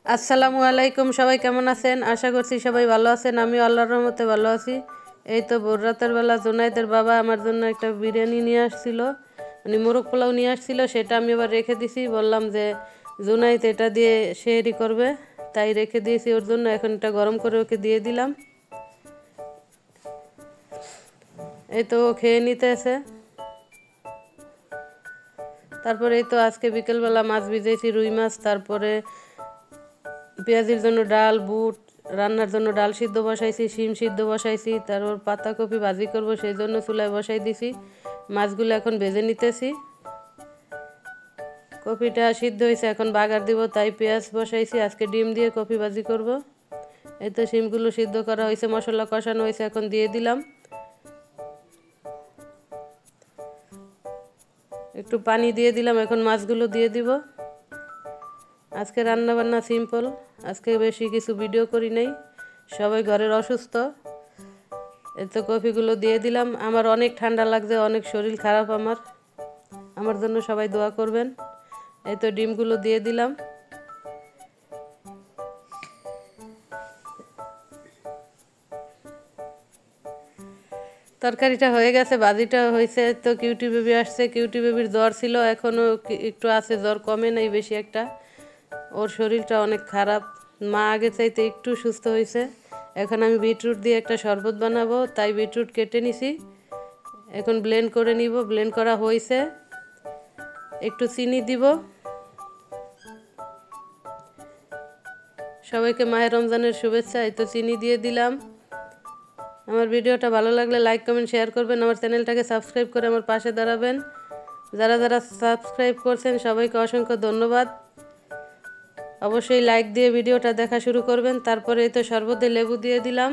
আসসালামু আলাইকুম, সবাই কেমন আছেন? আশা করছি সবাই ভালো আছেন। আমিও আল্লাহর রহমতে ভালো আছি। এই তো ভোর রাতের বেলা জুনাইদের বাবা আমার জন্য একটা বিরিয়ানি নিয়ে আসছিল, মানে মোরগ পোলাও নিয়ে আসছিল। সেটা আমি আবার রেখে দিছি, বললাম যে জুনাইদ এটা দিয়ে সেহরি করবে, তাই রেখে দিয়েছি ওর জন্য। এখন এটা গরম করে ওকে দিয়ে দিলাম। এই তো ও খেয়ে নিতেছে। তারপরে এই তো আজকে বিকেলবেলা মাছ ভিজেছি, রুই মাছ। তারপরে পেঁয়াজির জন্য ডাল, বুট রান্নার জন্য ডাল সিদ্ধ বসাইছি, শিম সিদ্ধ বসাইছি। তারপর পাতাকপি ভাজি করব, সেই জন্য চুলায় বসাই দিছি। মাছগুলো এখন ভেজে নিতেছি। কপিটা সিদ্ধ হয়েছে, এখন বাগার দিব, তাই পেঁয়াজ বসাইছি। আজকে ডিম দিয়ে কপি ভাজি করব। এই তো শিমগুলো সিদ্ধ করা হয়েছে, মশলা কষানো হয়েছে, এখন দিয়ে দিলাম। একটু পানি দিয়ে দিলাম, এখন মাছগুলো দিয়ে দিব। আজকে রান্না বান্না সিম্পল, আজকে বেশি কিছু ভিডিও করি নাই, সবাই ঘরের অসুস্থ। এই তো কফিগুলো দিয়ে দিলাম। আমার অনেক ঠান্ডা লাগছে, অনেক শরীর খারাপ আমার জন্য সবাই দোয়া করবেন। এই তো ডিমগুলো দিয়ে দিলাম। তরকারিটা হয়ে গেছে, ভাজিটা হয়েছে। তো কিউটি বেবি আসছে, কিউটি বেবির জ্বর ছিল, এখনও একটু আছে, জ্বর কমে নাই বেশি একটা। ওর শরীরটা অনেক খারাপ, মা আগে চাইতে একটু সুস্থ হয়েছে। এখন আমি বিটরুট দিয়ে একটা শরবত বানাবো, তাই বিটরুট কেটে নিছি, এখন ব্লেন্ড করে নিব। ব্লেন্ড করা হয়েছে, একটু চিনি দিব। সবাইকে মাহে রমজানের শুভেচ্ছা। এই তো চিনি দিয়ে দিলাম। আমার ভিডিওটা ভালো লাগলে লাইক কমেন্ট শেয়ার করবেন, আমার চ্যানেলটাকে সাবস্ক্রাইব করে আমার পাশে দাঁড়াবেন। যারা যারা সাবস্ক্রাইব করছেন সবাইকে অসংখ্য ধন্যবাদ। অবশ্যই লাইক দিয়ে ভিডিওটা দেখা শুরু করবেন। তারপরে এই তো শরবতে লেবু দিয়ে দিলাম,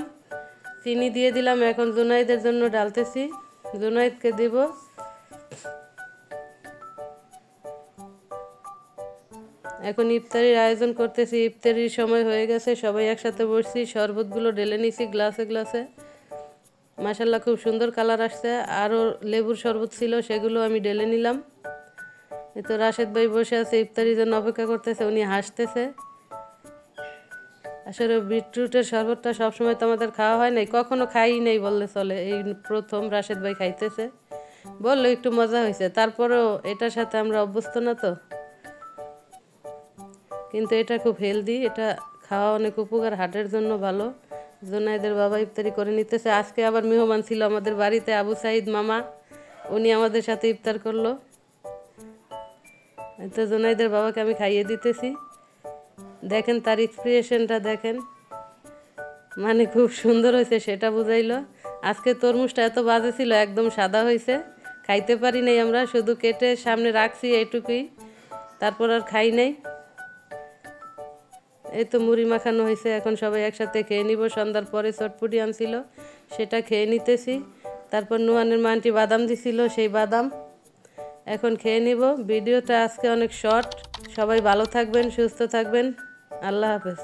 চিনি দিয়ে দিলাম। এখন জুনাইদের জন্য ডালতেছি, জুনাইদকে দিব। এখন ইফতারির আয়োজন করতেছি, ইফতারির সময় হয়ে গেছে, সবাই একসাথে বসছি। শরবতগুলো ঢেলে নিছি গ্লাসে গ্লাসে, মাশাল্লাহ খুব সুন্দর কালার আসছে। আরও লেবুর শরবত ছিল, সেগুলো আমি ঢেলে নিলাম। এই তো রাশেদ ভাই বসে আছে, ইফতারির জন্য অপেক্ষা করতেছে, উনি হাসতেছে। আসলে বিটরুটের শরবতটা সবসময় তো আমাদের খাওয়া হয় নাই, কখনো খাই নাই বললে চলে, এই প্রথম রাশেদ ভাই খাইতেছে। বললো একটু মজা হয়েছে, তারপরেও এটার সাথে আমরা অভ্যস্ত না তো। কিন্তু এটা খুব হেলদি, এটা খাওয়া অনেক উপকার, হার্টের জন্য ভালো। জুনাইদের বাবা ইফতারি করে নিতেছে। আজকে আবার মেহমান ছিল আমাদের বাড়িতে, আবু সাইদ মামা, উনি আমাদের সাথে ইফতার করলো। তো জুনাইদের বাবাকে আমি খাইয়ে দিতেছি। দেখেন তার এক্সপ্রেশনটা দেখেন, মানে খুব সুন্দর হয়েছে সেটা বুঝাইলো। আজকে তরমুজটা এত বাজে ছিল, একদম সাদা হয়েছে, খাইতে পারি নাই আমরা, শুধু কেটে সামনে রাখছি এইটুকুই, তারপর আর খাই নাই। এই তো মুড়ি মাখানো হয়েছে, এখন সবাই একসাথে খেয়ে নিব। সন্ধ্যার পরে চটপটি আনছিল, সেটা খেয়ে নিতেছি। তারপর নুয়ানের মানটি বাদাম দিছিল, সেই বাদাম এখন খেয়ে নিব। ভিডিওটা আজকে অনেক শর্ট। সবাই ভালো থাকবেন, সুস্থ থাকবেন, আল্লাহ হাফেজ।